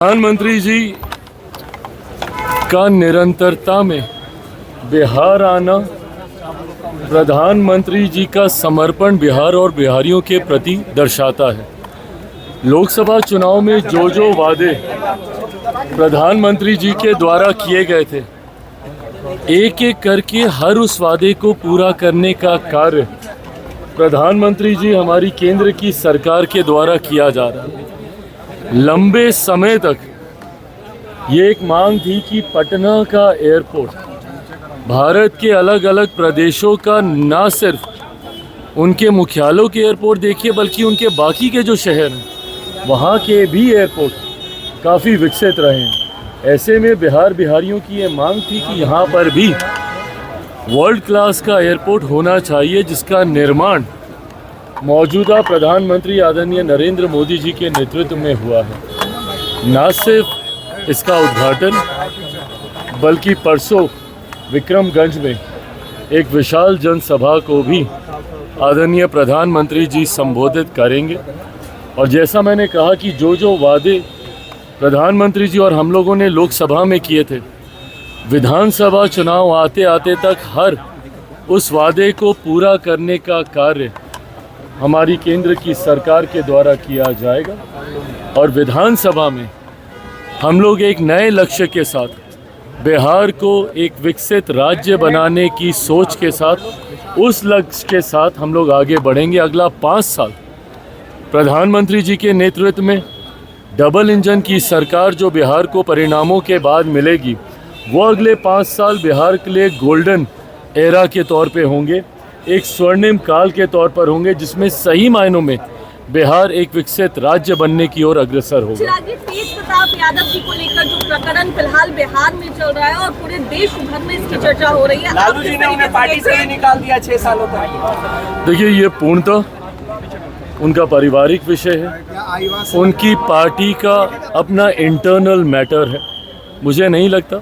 प्रधानमंत्री जी का निरंतरता में बिहार आना प्रधानमंत्री जी का समर्पण बिहार और बिहारियों के प्रति दर्शाता है। लोकसभा चुनाव में जो वादे प्रधानमंत्री जी के द्वारा किए गए थे, एक एक करके हर उस वादे को पूरा करने का कार्य प्रधानमंत्री जी हमारी केंद्र की सरकार के द्वारा किया जा रहा है। लंबे समय तक ये एक मांग थी कि पटना का एयरपोर्ट भारत के अलग अलग प्रदेशों का न सिर्फ उनके मुख्यालयों के एयरपोर्ट देखिए, बल्कि उनके बाकी के जो शहर हैं वहाँ के भी एयरपोर्ट काफ़ी विकसित रहे हैं। ऐसे में बिहारियों की ये मांग थी कि यहाँ पर भी वर्ल्ड क्लास का एयरपोर्ट होना चाहिए, जिसका निर्माण मौजूदा प्रधानमंत्री आदरणीय नरेंद्र मोदी जी के नेतृत्व में हुआ है। न सिर्फ इसका उद्घाटन बल्कि परसों विक्रमगंज में एक विशाल जनसभा को भी आदरणीय प्रधानमंत्री जी संबोधित करेंगे। और जैसा मैंने कहा कि जो वादे प्रधानमंत्री जी और हम लोगों ने लोकसभा में किए थे, विधानसभा चुनाव आते आते तक हर उस वादे को पूरा करने का कार्य हमारी केंद्र की सरकार के द्वारा किया जाएगा। और विधानसभा में हम लोग एक नए लक्ष्य के साथ बिहार को एक विकसित राज्य बनाने की सोच के साथ, उस लक्ष्य के साथ हम लोग आगे बढ़ेंगे। अगला 5 साल प्रधानमंत्री जी के नेतृत्व में डबल इंजन की सरकार जो बिहार को परिणामों के बाद मिलेगी, वो अगले 5 साल बिहार के लिए गोल्डन एरा के तौर पे होंगे, एक स्वर्णिम काल के तौर पर होंगे, जिसमें सही मायनों में बिहार एक विकसित राज्य बनने की ओर अग्रसर होगा। तेज प्रताप यादव जी को लेकर जो प्रकरण फिलहाल बिहार में चल रहा है और पूरे देश भर में इसकी चर्चा हो रही है, लालू जी ने उन्हें पार्टी से ही निकाल दिया 6 सालों तक। देखिए, ये पूर्णतः उनका पारिवारिक विषय है, उनकी पार्टी का अपना इंटरनल मैटर है। मुझे नहीं लगता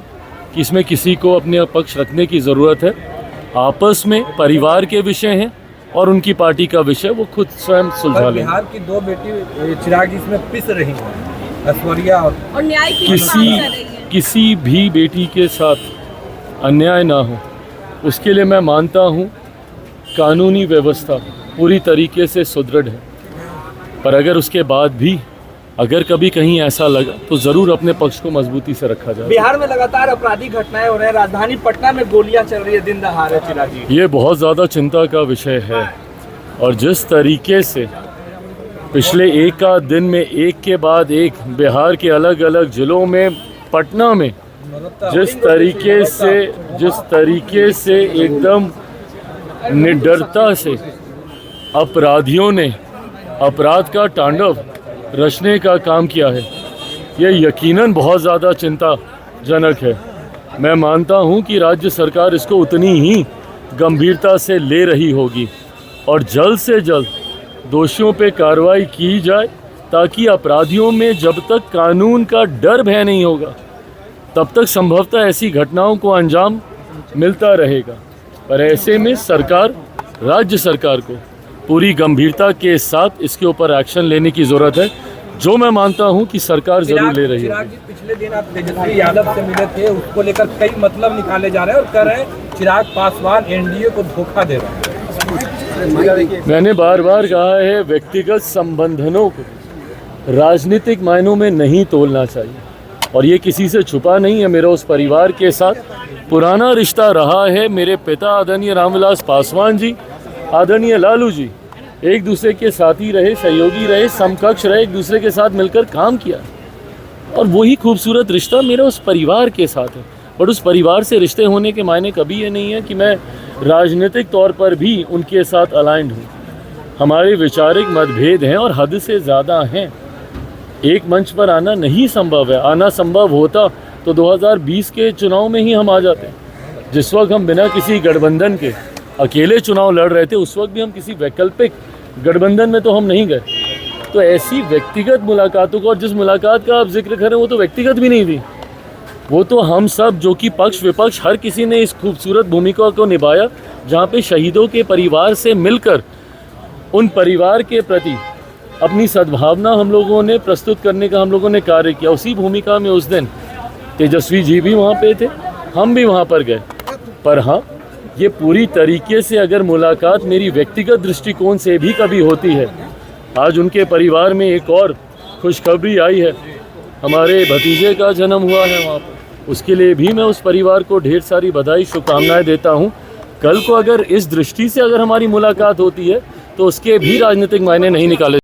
कि इसमें किसी को अपने पक्ष रखने की ज़रूरत है। आपस में परिवार के विषय हैं और उनकी पार्टी का विषय वो खुद स्वयं सुलझा लें। बिहार की 2 बेटी चिराग इसमें पिस रही हैं, ऐश्वर्या और न्याय की किसी भी बेटी के साथ अन्याय ना हो, उसके लिए मैं मानता हूँ कानूनी व्यवस्था पूरी तरीके से सुदृढ़ है। पर अगर उसके बाद भी अगर कभी कहीं ऐसा लगा तो ज़रूर अपने पक्ष को मजबूती से रखा जाए। बिहार में लगातार आपराधिक घटनाएं हो रही हैं, राजधानी पटना में गोलियां चल रही है दिन दहाड़े चिराग जी। ये बहुत ज़्यादा चिंता का विषय है। और जिस तरीके से पिछले एक आध दिन में एक के बाद एक बिहार के अलग अलग ज़िलों में, पटना में जिस तरीके से एकदम निडरता से अपराधियों ने अपराध का तांडव रचने का काम किया है, ये यकीनन बहुत ज़्यादा चिंताजनक है। मैं मानता हूँ कि राज्य सरकार इसको उतनी ही गंभीरता से ले रही होगी और जल्द से जल्द दोषियों पे कार्रवाई की जाए, ताकि अपराधियों में जब तक कानून का डर भय नहीं होगा तब तक संभवतः ऐसी घटनाओं को अंजाम मिलता रहेगा। पर ऐसे में सरकार, राज्य सरकार को पूरी गंभीरता के साथ इसके ऊपर एक्शन लेने की ज़रूरत है, जो मैं मानता हूं कि सरकार जरूर ले रही है। पिछले दिन आप तेजस्वी यादव से मिले थे, उसको लेकर कई मतलब निकाले जा रहे हैं और कह रहे हैं चिराग पासवान एनडीए को धोखा दे रहा है। मैंने बार बार कहा है, व्यक्तिगत संबंधों को राजनीतिक मायनों में नहीं तोलना चाहिए। और ये किसी से छुपा नहीं है, मेरा उस परिवार के साथ पुराना रिश्ता रहा है। मेरे पिता आदरणीय रामविलास पासवान जी, आदरणीय लालू जी एक दूसरे के साथी रहे, सहयोगी रहे, समकक्ष रहे, एक दूसरे के साथ मिलकर काम किया। और वही खूबसूरत रिश्ता मेरा उस परिवार के साथ है। बट उस परिवार से रिश्ते होने के मायने कभी ये नहीं है कि मैं राजनीतिक तौर पर भी उनके साथ अलाइंड हूँ। हमारे वैचारिक मतभेद हैं और हद से ज़्यादा हैं। एक मंच पर आना नहीं संभव है। आना संभव होता तो 2020 के चुनाव में ही हम आ जाते। जिस वक्त हम बिना किसी गठबंधन के अकेले चुनाव लड़ रहे थे, उस वक्त भी हम किसी वैकल्पिक गठबंधन में तो हम नहीं गए। तो ऐसी व्यक्तिगत मुलाकातों को, और जिस मुलाकात का आप जिक्र करें वो तो व्यक्तिगत भी नहीं थी, वो तो हम सब जो कि पक्ष विपक्ष हर किसी ने इस खूबसूरत भूमिका को निभाया, जहाँ पे शहीदों के परिवार से मिलकर उन परिवार के प्रति अपनी सद्भावना हम लोगों ने प्रस्तुत करने का हम लोगों ने कार्य किया। उसी भूमिका में उस दिन तेजस्वी जी भी वहाँ पे थे, हम भी वहाँ पर गए। पर हाँ, ये पूरी तरीके से अगर मुलाकात मेरी व्यक्तिगत दृष्टिकोण से भी कभी होती है, आज उनके परिवार में एक और खुशखबरी आई है, हमारे भतीजे का जन्म हुआ है वहाँ पर, उसके लिए भी मैं उस परिवार को ढेर सारी बधाई शुभकामनाएं देता हूँ। कल को अगर इस दृष्टि से अगर हमारी मुलाकात होती है तो उसके भी राजनीतिक मायने नहीं निकाले।